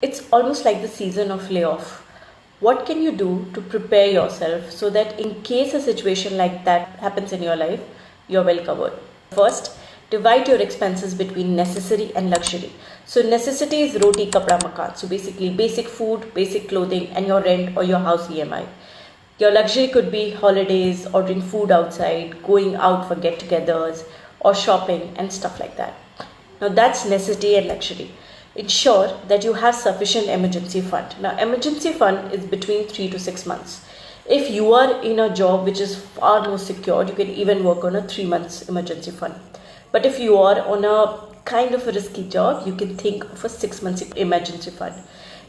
It's almost like the season of layoff. What can you do to prepare yourself so that in case a situation like that happens in your life, you're well covered? First, divide your expenses between necessary and luxury. So necessity is roti, kapda, makan. So basically basic food, basic clothing and your rent or your house EMI. Your luxury could be holidays, ordering food outside, going out for get-togethers or shopping and stuff like that. Now that's necessity and luxury. Ensure that you have sufficient emergency fund. Now emergency fund is between 3 to 6 months. If you are in a job which is far more secure, you can even work on a 3 months emergency fund. But if you are on a kind of a risky job, you can think of a 6 months emergency fund.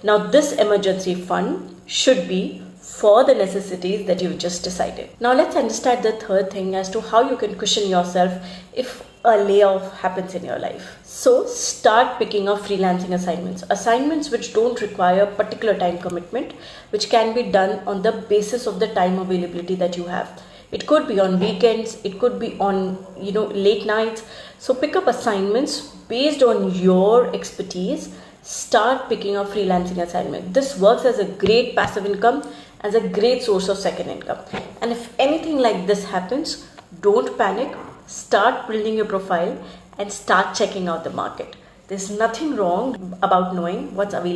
Now this emergency fund should be for the necessities that you've just decided. Now let's understand the third thing as to how you can cushion yourself if a layoff happens in your life. So start picking up freelancing assignments which don't require particular time commitment, which can be done on the basis of the time availability that you have. It could be on weekends, it could be on late nights. So pick up assignments based on your expertise. Start picking up freelancing assignment. This works as a great passive income, as a great source of second income. And if anything like this happens, don't panic. Start building your profile and start checking out the market. There's nothing wrong about knowing what's available.